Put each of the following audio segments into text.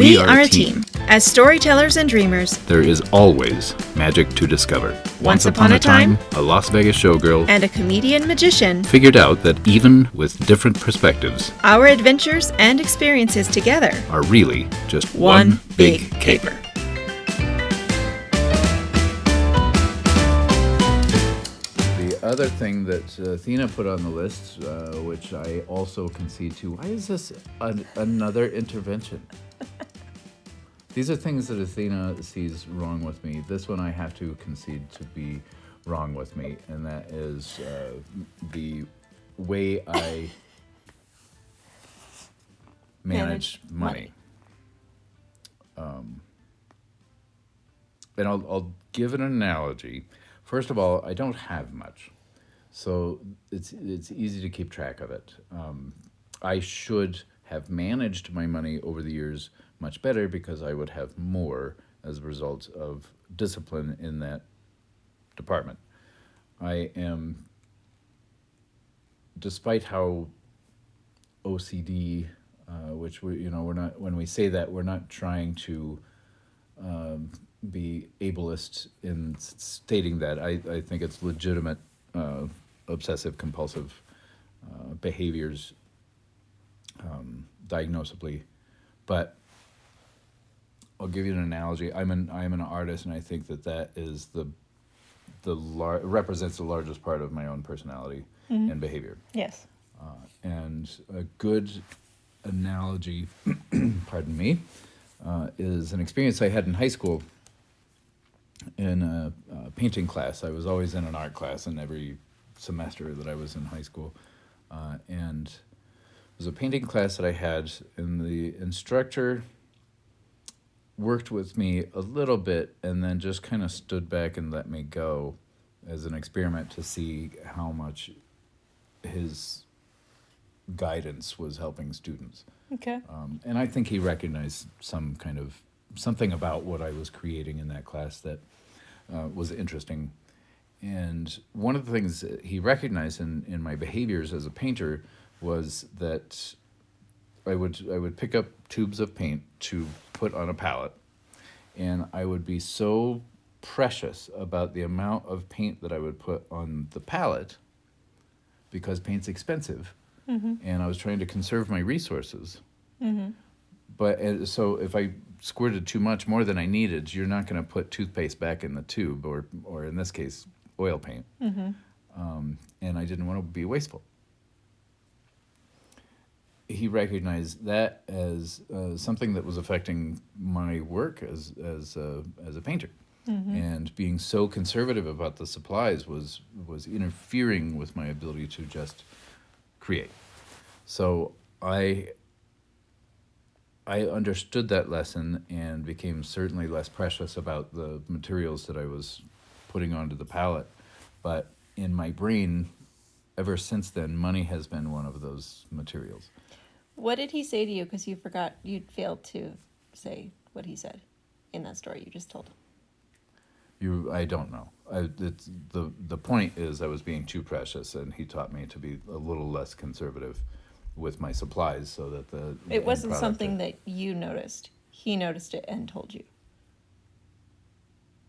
We are a team. As storytellers and dreamers, There is always magic to discover. Once upon a time, a Las Vegas showgirl and a comedian magician, figured out that even with different perspectives, our adventures and experiences together are really just one big caper. The other thing that Athena put on the list, which I also concede to, why is this another intervention? These are things that Athena sees wrong with me. This one I have to concede to be wrong with me, and that is the way I manage money. And I'll give an analogy. First of all, I don't have much, so it's easy to keep track of it. I should have managed my money over the years much better because I would have more as a result of discipline in that department. I am, despite how OCD, which we're not, when we say that, we're not trying to be ableist in stating that. I think it's legitimate obsessive compulsive behaviors diagnosably, but I'll give you an analogy. I'm an artist, and I think that is represents the largest part of my own personality and behavior. Yes. And a good analogy, pardon me, is an experience I had in high school in a painting class. I was always in an art class in every semester that I was in high school, and it was a painting class that I had, and the instructor worked with me a little bit and then just kind of stood back and let me go as an experiment to see how much his guidance was helping students. Okay. And I think he recognized something about what I was creating in that class that was interesting. And one of the things that he recognized in my behaviors as a painter was that I would pick up tubes of paint to put on a palette, and I would be so precious about the amount of paint that I would put on the palette because paint's expensive, and I was trying to conserve my resources. But so if I squirted too much, more than I needed, you're not going to put toothpaste back in the tube, or in this case, oil paint. And I didn't want to be wasteful. He recognized that as something that was affecting my work as a painter, and being so conservative about the supplies was interfering with my ability to just create. So I understood that lesson and became certainly less precious about the materials that I was putting onto the palette. But in my brain, ever since then, money has been one of those materials. What did he say to you? Because you'd failed to say what he said in that story you just told. I don't know. The point is I was being too precious, and he taught me to be a little less conservative with my supplies so that It wasn't something that you noticed. He noticed it and told you.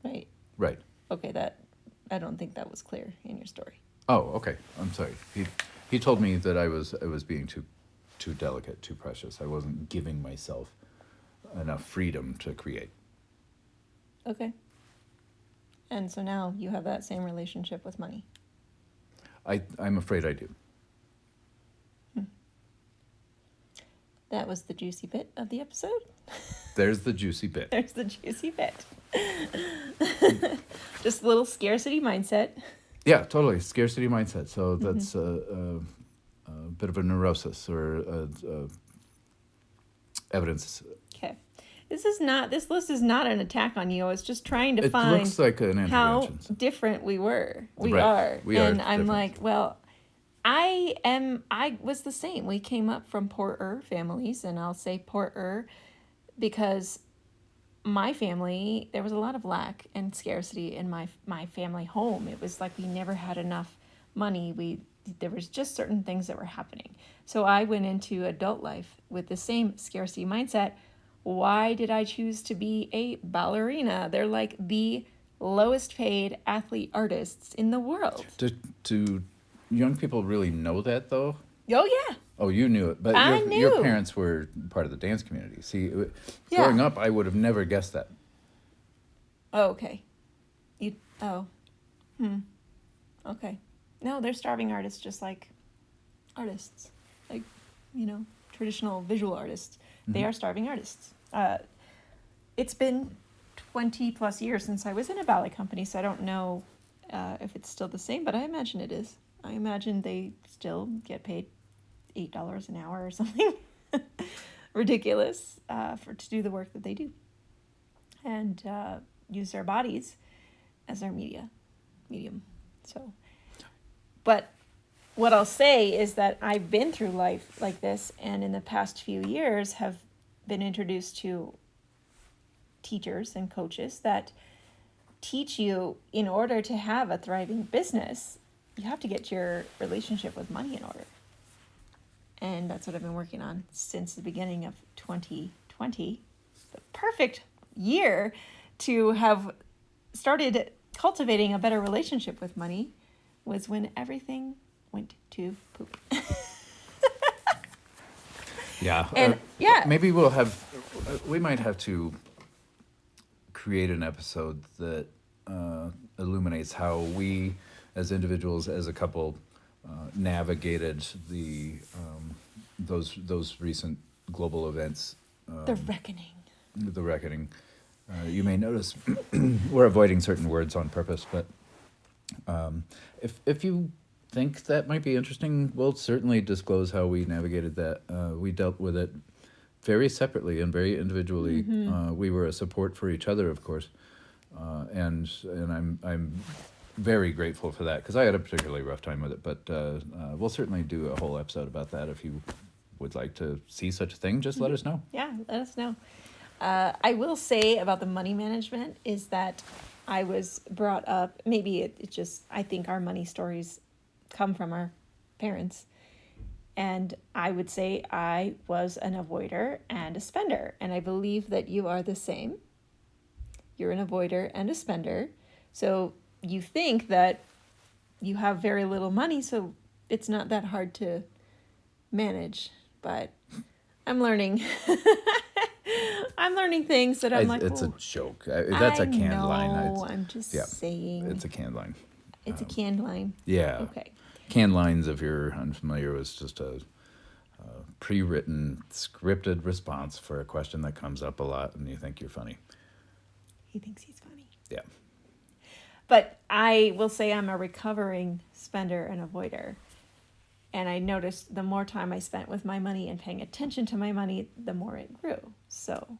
Right? Right. Okay, I don't think that was clear in your story. Oh, okay. I'm sorry. He told me that I was being too delicate, too precious. I wasn't giving myself enough freedom to create. Okay. And so now you have that same relationship with money. I'm afraid I do. That was the juicy bit of the episode. There's the juicy bit. There's the juicy bit. Just a little scarcity mindset. Yeah, totally. Scarcity mindset. So that's a bit of a neurosis or evidence. Okay. This list is not an attack on you. I was just trying to find looks like an how intervention. different we were. We Right. are. We are and I'm different. like, well, I was the same. We came up from poorer families, and I'll say poorer because my family, there was a lot of lack and scarcity in my family home. It was like we never had enough money. There was just certain things that were happening. So I went into adult life with the same scarcity mindset, why did I choose to be a ballerina? They're like the lowest paid athlete artists in the world. Do young people really know that though? Oh, yeah. Oh, you knew it, but I your knew. parents were part of the dance community. See, Yeah. growing up, I would have never guessed that. Oh, okay. Okay. No, they're starving artists just like artists. Like, traditional visual artists. They are starving artists. It's been 20 plus years since I was in a ballet company, so I don't know if it's still the same, but I imagine it is. I imagine they still get paid $8 an hour or something ridiculous to do the work that they do, and use their bodies as their medium. So, but what I'll say is that I've been through life like this, and in the past few years have been introduced to teachers and coaches that teach you, in order to have a thriving business, you have to get your relationship with money in order. And that's what I've been working on since the beginning of 2020. The perfect year to have started cultivating a better relationship with money was when everything went to poop. Yeah. And yeah. Maybe we might have to create an episode that illuminates how we, as individuals, as a couple, navigated those recent global events. The reckoning. The reckoning. You may notice we're avoiding certain words on purpose, but if you think that might be interesting, we'll certainly disclose how we navigated that. We dealt with it very separately and very individually. We were a support for each other, of course, and I'm very grateful for that, because I had a particularly rough time with it. But we'll certainly do a whole episode about that. If you would like to see such a thing, just let us know. Yeah, let us know. I will say about the money management is that I was brought up, maybe it just, I think our money stories come from our parents. And I would say I was an avoider and a spender. And I believe that you are the same. You're an avoider and a spender. So you think that you have very little money, so it's not that hard to manage. But I'm learning. I'm learning things that I'm like, it's oh, a joke. That's a canned know, line. I'm just yeah, saying. It's a canned line. It's a canned line. Yeah. Okay. Canned lines, if you're unfamiliar, is just a pre-written, scripted response for a question that comes up a lot, and you think you're funny. He thinks he's funny. Yeah. But I will say I'm a recovering spender and avoider. And I noticed the more time I spent with my money and paying attention to my money, the more it grew. So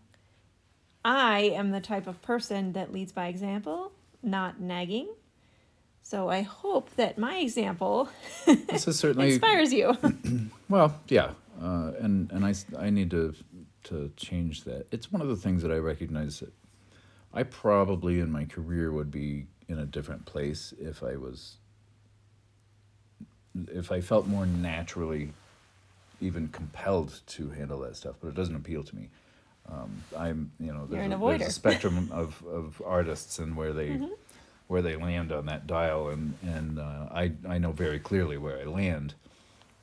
I am the type of person that leads by example, not nagging. So I hope that my example This is certainly inspires you. well, yeah, and I need to change that. It's one of the things that I recognize that I probably in my career would be in a different place if I felt more naturally even compelled to handle that stuff, but it doesn't appeal to me. I'm there's a spectrum of artists and where they land on that dial, and I know very clearly where I land,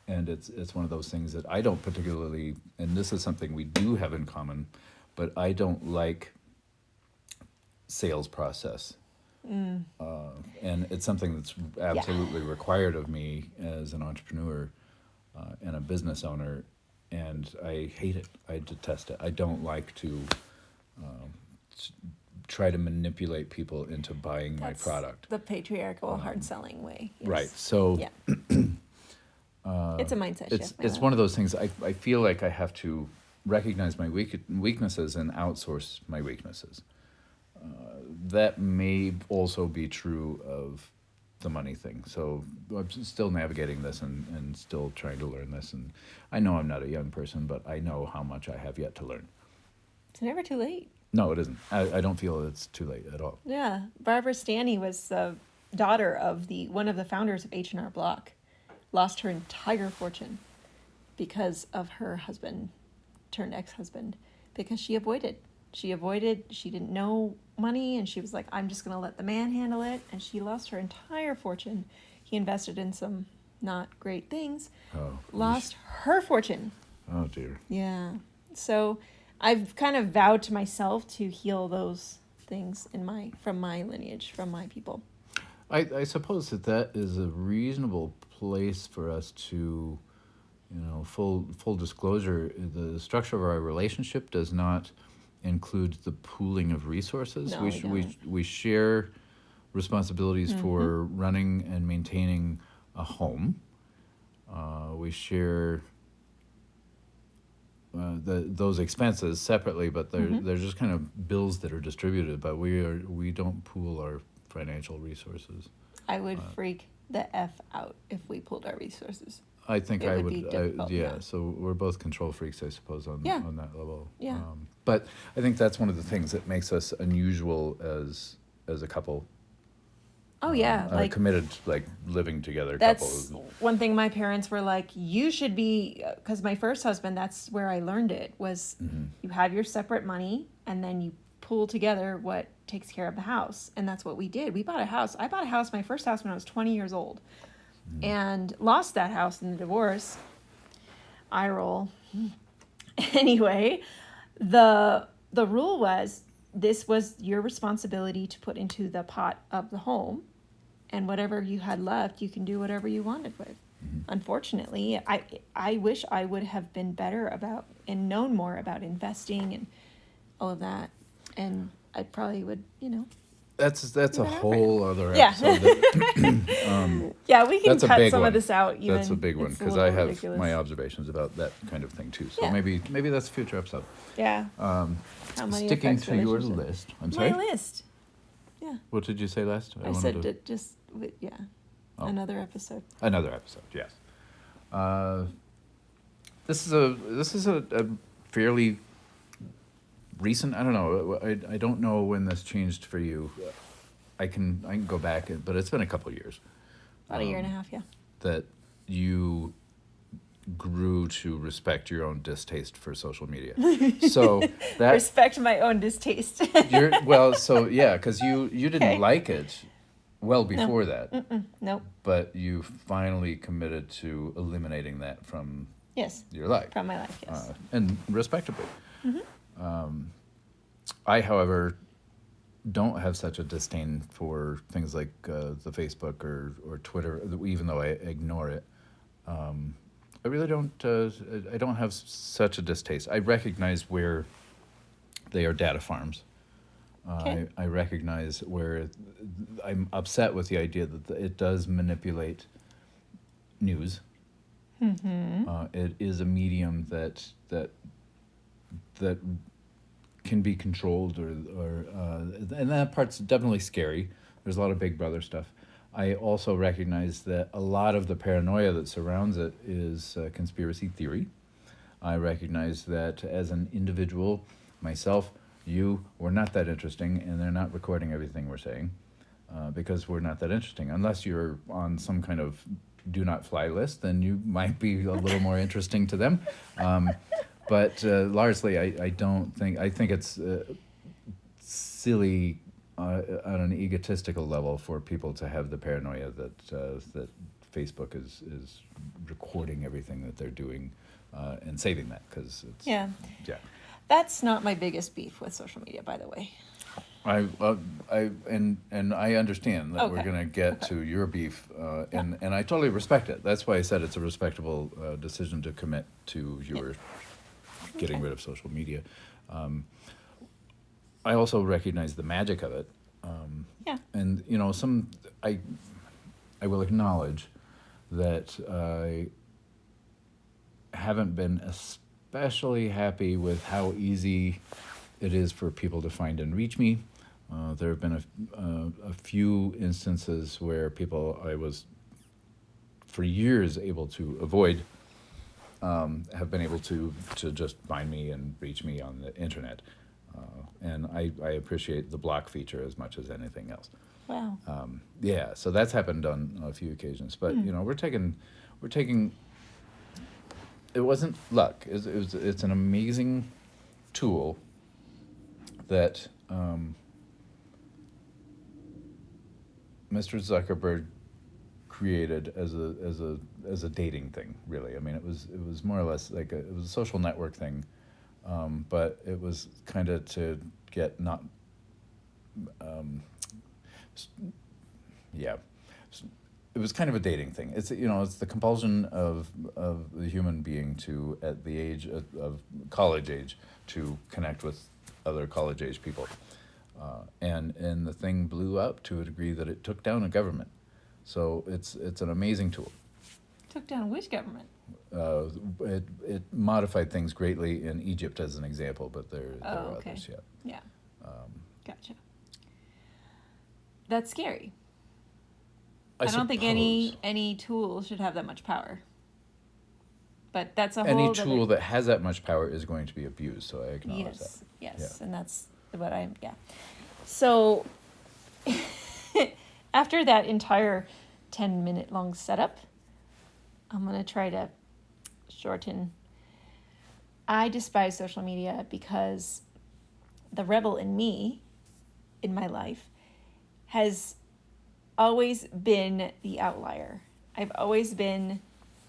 and it's one of those things that I don't particularly, and this is something we do have in common, but I don't like sales process. And it's something that's absolutely required of me as an entrepreneur and a business owner, and I hate it. I detest it. I don't like to try to manipulate people into buying my product. The patriarchal hard selling way. Yes. Right. So yeah. It's a mindset shift. It's one of those things. I feel like I have to recognize my weaknesses and outsource my weaknesses. That may also be true of the money thing. So I'm still navigating this and still trying to learn this. And I know I'm not a young person, but I know how much I have yet to learn. It's never too late. No, it isn't. I don't feel it's too late at all. Yeah. Barbara Stanny was the daughter of one of the founders of H&R Block. Lost her entire fortune because of her husband turned ex-husband because she avoided. She didn't know money, and she was like, I'm just going to let the man handle it. And she lost her entire fortune. He invested in some not great things, lost her fortune. Oh, dear. Yeah. So I've kind of vowed to myself to heal those things from my lineage, from my people. I suppose that is a reasonable place for us to, full disclosure, the structure of our relationship does not include the pooling of resources. No, we share responsibilities for running and maintaining a home. We share those expenses separately, but they're just kind of bills that are distributed. But we don't pool our financial resources. I would freak the F out if we pooled our resources. I think It would be difficult, yeah. So we're both control freaks, I suppose, on that level. Yeah. But I think that's one of the things that makes us unusual as a couple. Oh yeah, committed, living together that's couple. one thing my parents were like, you should be, because my first husband, that's where I learned it, was you have your separate money and then you pool together what takes care of the house. And that's what we did. We bought a house. I bought a house, my first house, when I was 20 years old, and lost that house in the divorce. Eye roll. Anyway, the rule was, this was your responsibility to put into the pot of the home, and whatever you had left, you can do whatever you wanted with. Unfortunately, I wish I would have been better about and known more about investing and all of that, and I probably would, That's a whole other Yeah. episode. Yeah, we can That's a cut big some one. of this out. Even. That's a big one, It's because little I have ridiculous. my observations about that kind of thing too. So Yeah. maybe that's a future episode. Yeah. How money Sticking affects to your relationships. list. I'm sorry. My list. Yeah. What did you say last? I said that just, yeah. Oh. Another episode. Another episode, yes. This is a fairly recent. I don't know. I don't know when this changed for you. I can go back, but it's been a couple of years. About a year and a half, yeah. That you grew to respect your own distaste for social media. So that Respect my own distaste. because you didn't Okay. like it well before that. Nope. But you finally committed to eliminating that from Yes. your life. From my life, yes. And respectably. I, however, don't have such a disdain for things like the Facebook or Twitter, even though I ignore it. I really don't. I don't have such a distaste. I recognize where they are data farms. Okay. I recognize where I'm upset with the idea that it does manipulate news. It is a medium that can be controlled, and that part's definitely scary. There's a lot of Big Brother stuff. I also recognize that a lot of the paranoia that surrounds it is conspiracy theory. I recognize that as an individual, myself, we're not that interesting, and they're not recording everything we're saying because we're not that interesting. Unless you're on some kind of do not fly list, then you might be a little more interesting to them. But largely, I don't think. I think it's silly on an egotistical level for people to have the paranoia that Facebook is recording everything that they're doing and saving that, because it's Yeah. That's not my biggest beef with social media, by the way. I understand that we're Okay. going to get to your beef, and I totally respect it. That's why I said it's a respectable decision to commit to your getting Okay. rid of social media. I also recognize the magic of it. Yeah. And I will acknowledge that I haven't been especially happy with how easy it is for people to find and reach me. There have been a few instances where people I was for years able to avoid have been able to just find me and reach me on the internet. And I appreciate the block feature as much as anything else. Wow. Yeah, so that's happened on a few occasions. But we're taking. It wasn't luck. It's an amazing tool that Mr. Zuckerberg created as a dating thing. Really, I mean, it was more or less like it was a social network thing, but it was kind of to get not, yeah. It was kind of a dating thing. It's it's the compulsion of the human being to, at the age of college age, to connect with other college age people, and the thing blew up to a degree that it took down a government. So it's an amazing tool. Took down which government? It modified things greatly in Egypt as an example, but there are Okay. others. Yeah. Yeah. Gotcha. That's scary. I don't think any tool should have that much power. But that's a whole Any other- tool that has that much power is going to be abused. So I acknowledge that. Yes, Yeah. and that's what yeah. So after that entire 10-minute long setup, I'm going to try to shorten. I despise social media because the rebel in me, in my life, has always been the outlier. I've always been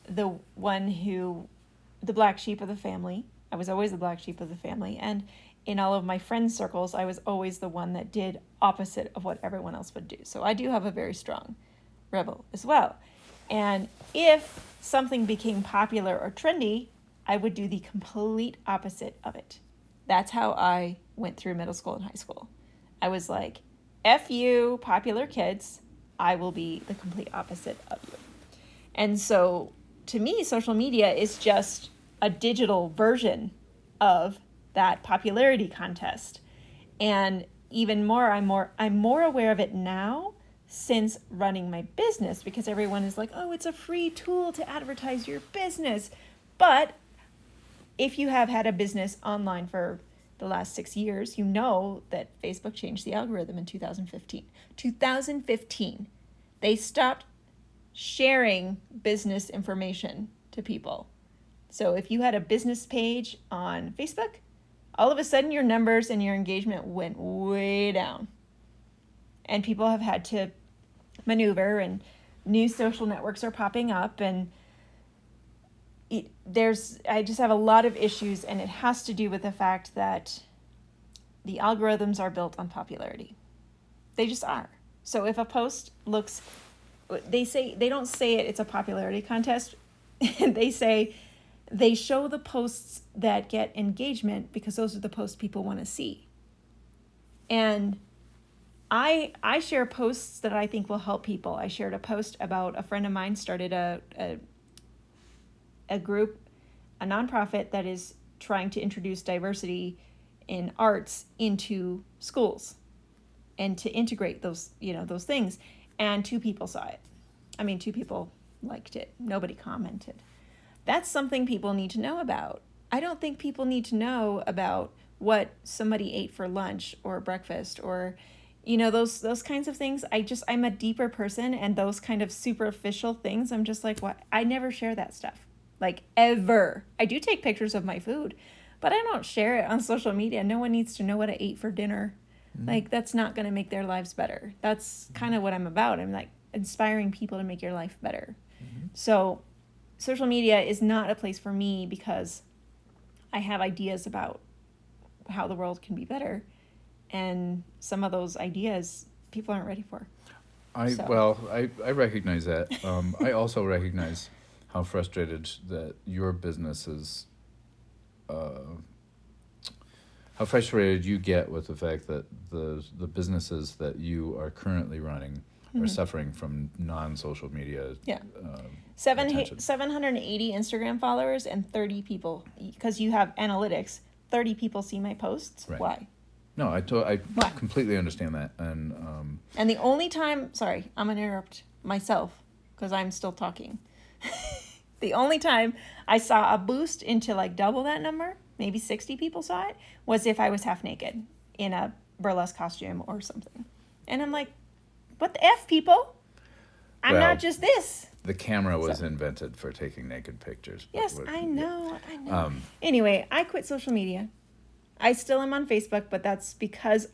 the one the black sheep of the family. I was always the black sheep of the family. And in all of my friends' circles, I was always the one that did opposite of what everyone else would do. So I do have a very strong rebel as well. And if something became popular or trendy, I would do the complete opposite of it. That's how I went through middle school and high school. I was like, F you, popular kids, I will be the complete opposite of you. And so to me, social media is just a digital version of that popularity contest. And even more, I'm more aware of it now since running my business, because everyone is like, oh, it's a free tool to advertise your business. But if you have had a business online for the last 6 years, you know that Facebook changed the algorithm in 2015. 2015, they stopped sharing business information to people. So if you had a business page on Facebook, all of a sudden your numbers and your engagement went way down. And people have had to maneuver, and new social networks are popping up, and I just have a lot of issues, and it has to do with the fact that the algorithms are built on popularity. They just are. So if a post looks, they don't say it's a popularity contest. They show the posts that get engagement because those are the posts people want to see. And I share posts that I think will help people. I shared a post about a friend of mine started a group, a nonprofit that is trying to introduce diversity in arts into schools and to integrate those things. And 2 people saw it. 2 people liked it. Nobody commented. That's something people need to know about. I don't think people need to know about what somebody ate for lunch or breakfast or, those kinds of things. I'm a deeper person, and those kind of superficial things, I'm just like, what? I never share that stuff. Like, ever. I do take pictures of my food, but I don't share it on social media. No one needs to know what I ate for dinner. Mm-hmm. Like, that's not going to make their lives better. That's kind of what I'm about. I'm like inspiring people to make your life better. Mm-hmm. So social media is not a place for me because I have ideas about how the world can be better. And some of those ideas people aren't ready for. I recognize that. I also recognize how frustrated that your business is, how frustrated you get with the fact that the businesses that you are currently running are suffering from non-social media. Yeah. 780 Instagram followers and 30 people, because you have analytics, 30 people see my posts. Right. Why? No, I completely understand that. And the only time, sorry, I'm going to interrupt myself because I'm still talking. The only time I saw a boost into like double that number, maybe 60 people saw it, was if I was half naked in a burlesque costume or something. And I'm like, what the F, people? I'm not just this. The camera was invented for taking naked pictures. Yes, I know. Anyway, I quit social media. I still am on Facebook, but that's because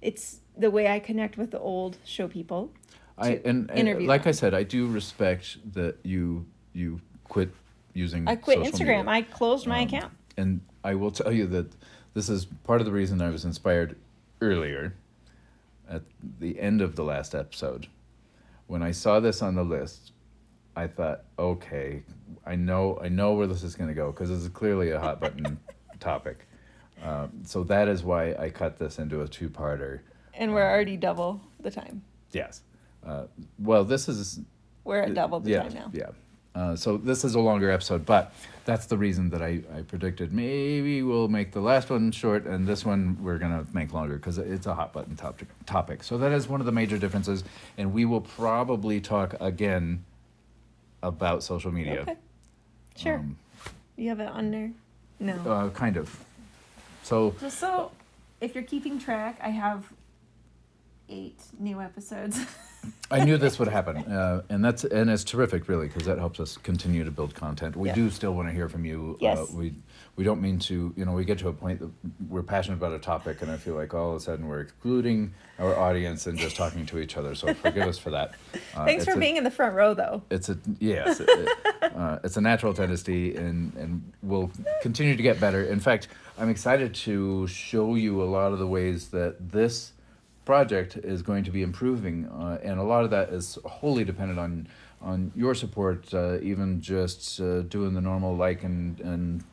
it's the way I connect with the old show people. And interview like them. I said, I do respect that you quit using. I quit social Instagram. media. I closed my account. And I will tell you that this is part of the reason I was inspired earlier, at the end of the last episode. When I saw this on the list, I thought, okay, I know where this is going to go, because this is clearly a hot button topic. So that is why I cut this into a two-parter. And we're already double the time. Yes. Well, this is... We're at double the time now. Yeah. So this is a longer episode, but that's the reason that I predicted maybe we'll make the last one short and this one we're going to make longer, because it's a hot button topic. So that is one of the major differences, and we will probably talk again about social media. Okay. Sure. You have it on there? No. Kind of. So Just so, if you're keeping track, I have 8 new episodes. I knew this would happen, and it's terrific, really, because that helps us continue to build content. We do still want to hear from you. Yes. We don't mean to, we get to a point that we're passionate about a topic, and I feel like all of a sudden we're excluding our audience and just talking to each other. So forgive us for that. Thanks for being in the front row, though. It's a natural tendency, and we'll continue to get better. In fact, I'm excited to show you a lot of the ways that this project is going to be improving, and a lot of that is wholly dependent on your support, even just doing the normal like and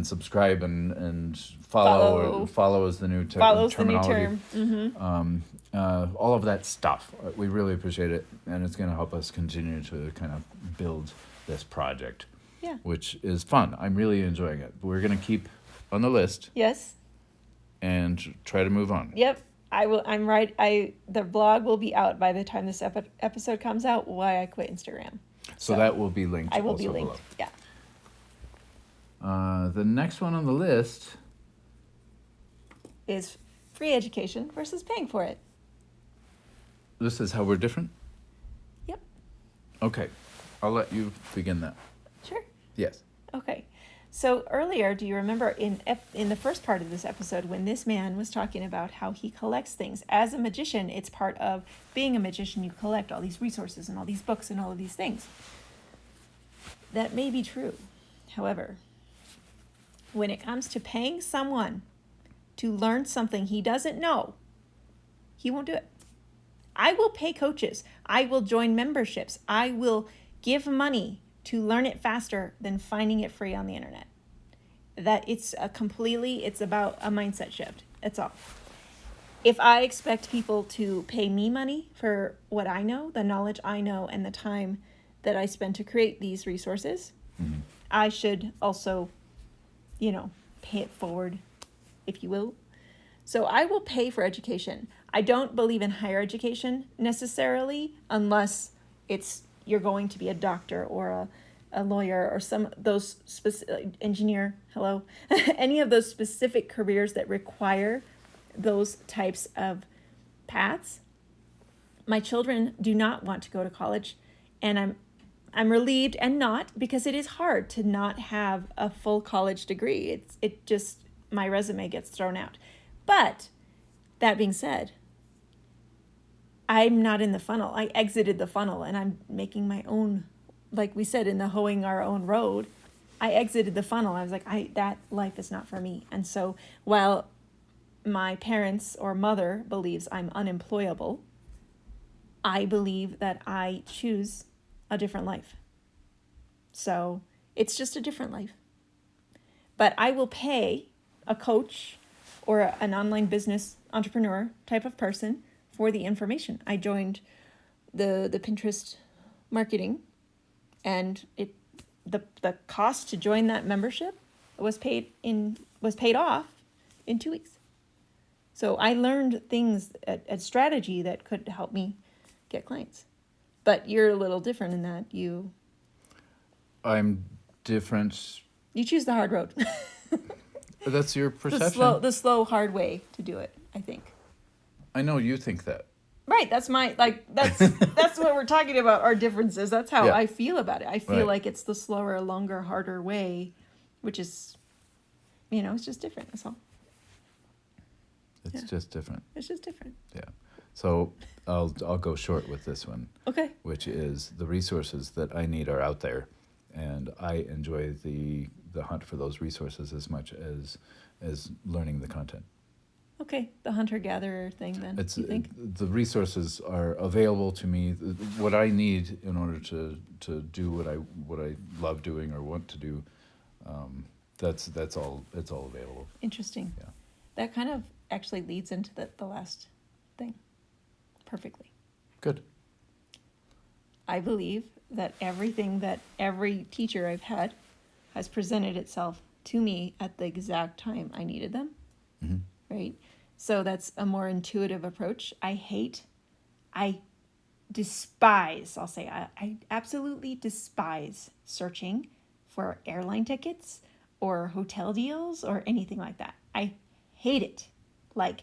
subscribe and follow. Follow is the new Follows terminology. the new term. Mm-hmm. All of that stuff, we really appreciate it, and it's going to help us continue to kind of build this project, which is fun. I'm really enjoying it. We're going to keep on the list. Yes. And try to move on. Yep. I will. I'm right. The blog will be out by the time this episode comes out. Why I quit Instagram. So that will be linked. I will be also linked. below. Yeah. The next one on the list Is free education versus paying for it. This is how we're different? Yep. Okay. I'll let you begin that. Sure. Yes. Okay. So earlier, do you remember in the first part of this episode when this man was talking about how he collects things? As a magician, it's part of being a magician. You collect all these resources and all these books and all of these things. That may be true. However, when it comes to paying someone to learn something he doesn't know, he won't do it. I will pay coaches. I will join memberships. I will give money to learn it faster than finding it free on the internet. That it's about a mindset shift. That's all. If I expect people to pay me money for what I know, the knowledge I know, and the time that I spend to create these resources, I should also, pay it forward, if you will. So I will pay for education. I don't believe in higher education necessarily, unless you're going to be a doctor or a lawyer or some those specific engineer, any of those specific careers that require those types of paths. My children do not want to go to college, and I'm relieved and not, because it is hard to not have a full college degree. It just, my resume gets thrown out. But that being said, I'm not in the funnel. I exited the funnel, and I'm making my own, like we said, in the hoeing our own road. I exited the funnel. I was like, that life is not for me. And so while my parents or mother believes I'm unemployable, I believe that I choose a different life. So it's just a different life. But I will pay a coach or an online business entrepreneur type of person for the information. I joined the Pinterest marketing, and the cost to join that membership was paid off in 2 weeks. So I learned things at strategy that could help me get clients. But you're a little different in that I'm different. You choose the hard road. That's your perception. The slow, hard way to do it, I think. I know you think that. Right, that's that's what we're talking about, our differences. That's how I feel about it. I feel like it's the slower, longer, harder way, which is, it's just different, that's all. It's Yeah. just different. It's just different. Yeah. So I'll go short with this one, Okay. which is the resources that I need are out there, and I enjoy the hunt for those resources as much as learning the content. Okay. The hunter-gatherer thing then, It's you think? the resources are available to me. What I need in order to do what I love doing or want to do, that's all. It's all available. Interesting. Yeah. That kind of actually leads into the last thing perfectly. Good. I believe that everything that every teacher I've had has presented itself to me at the exact time I needed them, Mm-hmm. right? So that's a more intuitive approach. I despise, I'll say, I absolutely despise searching for airline tickets or hotel deals or anything like that. I hate it. Like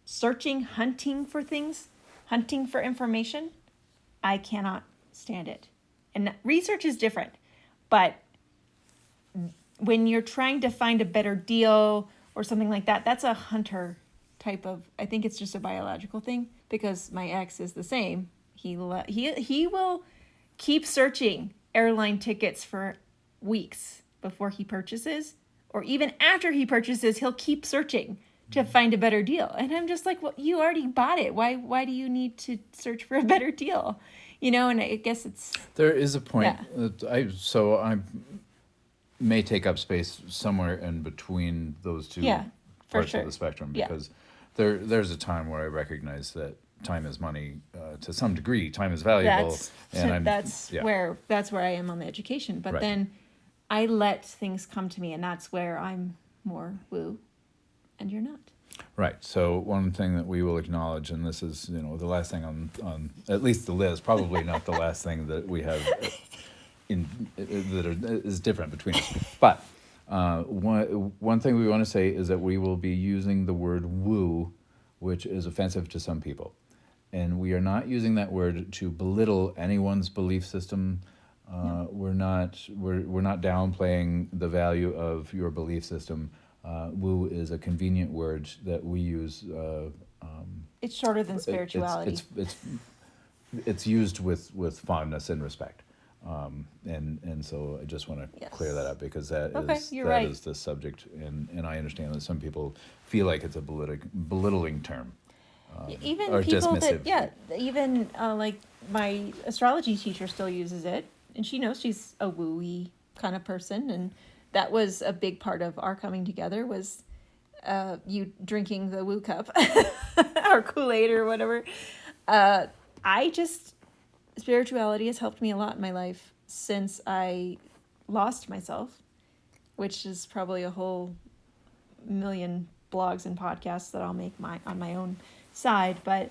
searching, hunting for things, hunting for information, I cannot stand it. And research is different, but when you're trying to find a better deal or something like that, that's a hunter type of, I think it's just a biological thing because my ex is the same. He will keep searching airline tickets for weeks before he purchases, or even after he purchases, he'll keep searching to find a better deal. And I'm just like, well, you already bought it. Why do you need to search for a better deal? You know, and I guess it's There is a point. Yeah. I may take up space somewhere in between those two Yeah, for parts sure. of the spectrum Yeah. because there's a time where I recognize that time is money to some degree. Time is valuable, that's yeah. where I am on the education. But Right. then I let things come to me, and that's where I'm more woo, and you're not. Right. So one thing that we will acknowledge, and this is the last thing on at least the list, probably not the last thing that we have is different between us. But one thing we want to say is that we will be using the word woo, which is offensive to some people, and we are not using that word to belittle anyone's belief system. We're not downplaying the value of your belief system. Woo is a convenient word that we use. It's shorter than spirituality. It's used with fondness and respect, and so I just want to Yes. clear that up because that you're right. is the subject, and I understand that some people feel like it's a belittling term. Even or people dismissive. even like my astrology teacher still uses it, and she knows she's a wooey kind of person, and that was a big part of our coming together was you drinking the woo cup or Kool-Aid or whatever. Spirituality has helped me a lot in my life since I lost myself, which is probably a whole million blogs and podcasts that I'll make on my own side. But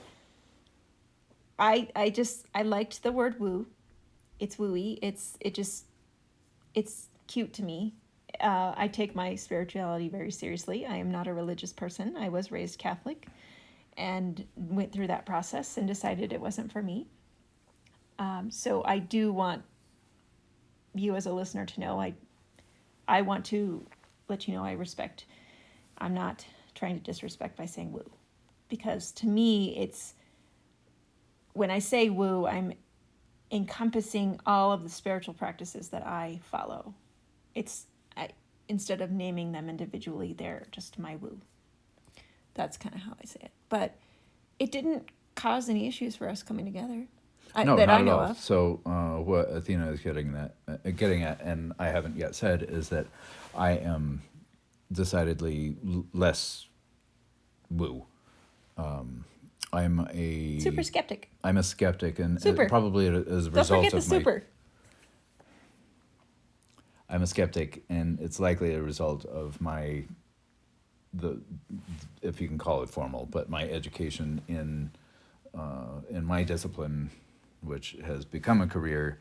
I liked the word woo. It's wooey. It's cute to me. I take my spirituality very seriously. I am not a religious person. I was raised Catholic and went through that process and decided it wasn't for me. So I do want you as a listener to know I want to let you know I'm not trying to disrespect by saying woo. Because to me, when I say woo, I'm encompassing all of the spiritual practices that I follow. Instead of naming them individually, they're just my woo. That's kind of how I say it. But it didn't cause any issues for us coming together. No, that not I know at all. of. So what Athena is getting at, and I haven't yet said, is that I am decidedly less woo. I'm a Super skeptic. I'm a skeptic, and Super. probably as a Don't result forget the of my. super. I'm a skeptic, and it's likely a result of if you can call it formal, but my education in my discipline, which has become a career,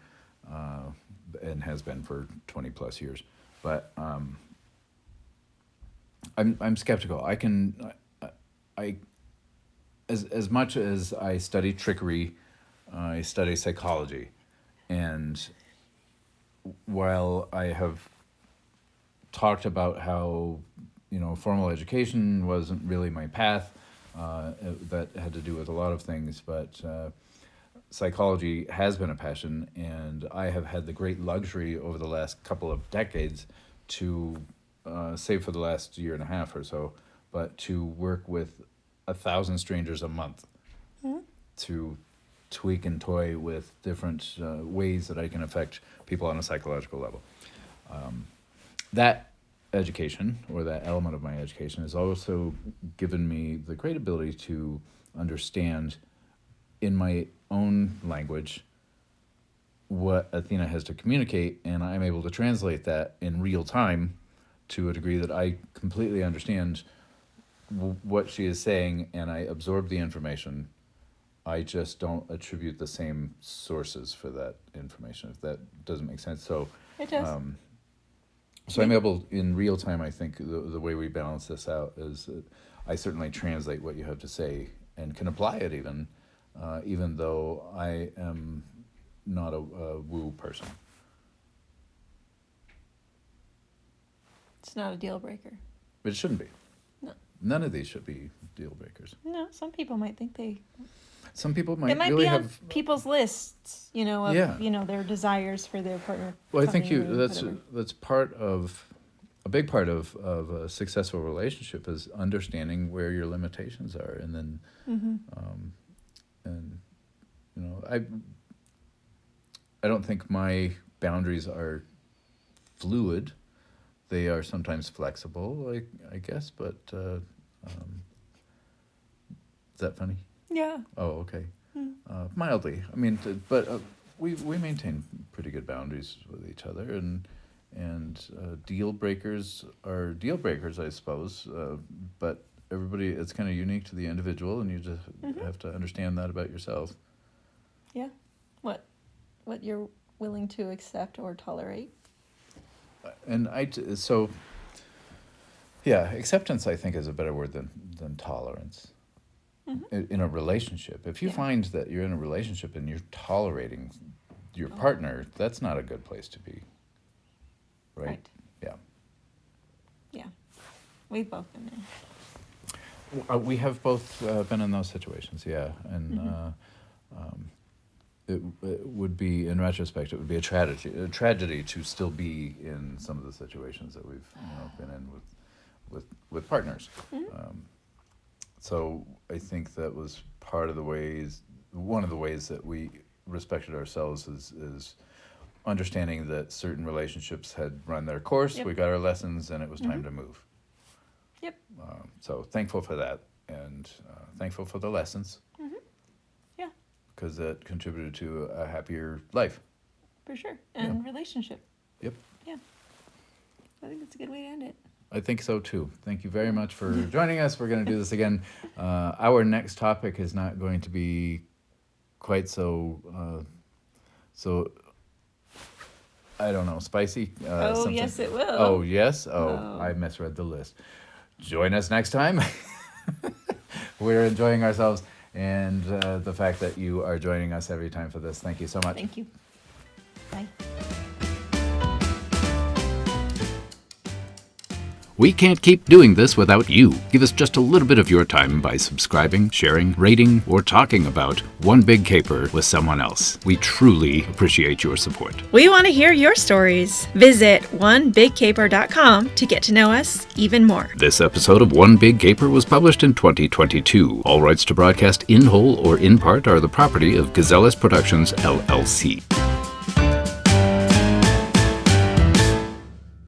and has been for 20 plus years. But I'm skeptical. As much as I study trickery, I study psychology, and while I have talked about how formal education wasn't really my path. That had to do with a lot of things, but psychology has been a passion, and I have had the great luxury over the last couple of decades to, save for the last year and a half or so, but to work with 1,000 strangers a month to tweak and toy with different ways that I can affect people on a psychological level. That education, or that element of my education, has also given me the great ability to understand in my own language what Athena has to communicate, and I'm able to translate that in real time to a degree that I completely understand what she is saying, and I absorb the information. I just don't attribute the same sources for that information, if that doesn't make sense. So It does. so I'm able, in real time, I think the way we balance this out is that I certainly translate what you have to say and can apply it even though I am not a woo person. It's not a deal breaker. But it shouldn't be. No. None of these should be deal breakers. No, some people might think they. Some people It might might really be on have. people's lists, of Yeah. their desires for their partner. Well, I think coming or that's whatever. part of a big part of a successful relationship is understanding where your limitations are, and then and I don't think my boundaries are fluid. They are sometimes flexible, I guess, but is that funny? Yeah. Oh, okay. Mildly. I mean, but we maintain pretty good boundaries with each other, and deal breakers are deal breakers, I suppose. But everybody, it's kind of unique to the individual, and you just have to understand that about yourself. Yeah. What you're willing to accept or tolerate. And acceptance, I think, is a better word than tolerance. In a relationship, if you find that you're in a relationship and you're tolerating your partner, that's not a good place to be. Right? Yeah. Yeah. We've both been there. We have both been in those situations, yeah. And it would be, in retrospect, it would be a tragedy to still be in some of the situations that we've been in with partners. So I think that was one of the ways that we respected ourselves is understanding that certain relationships had run their course. Yep. We got our lessons, and it was time to move. Yep. So thankful for that, and thankful for the lessons. Yeah. Because that contributed to a happier life. For sure. And relationship. Yep. Yeah. I think that's a good way to end it. I think so too. Thank you very much for joining us. We're going to do this again. Our next topic is not going to be quite so I don't know, spicy. Something. Yes, it will. Oh, yes? Oh. I misread the list. Join us next time. We're enjoying ourselves, and the fact that you are joining us every time for this. Thank you so much. Thank you. Bye. We can't keep doing this without you. Give us just a little bit of your time by subscribing, sharing, rating, or talking about One Big Caper with someone else. We truly appreciate your support. We want to hear your stories. Visit onebigcaper.com to get to know us even more. This episode of One Big Caper was published in 2022. All rights to broadcast in whole or in part are the property of Gazellus Productions, LLC.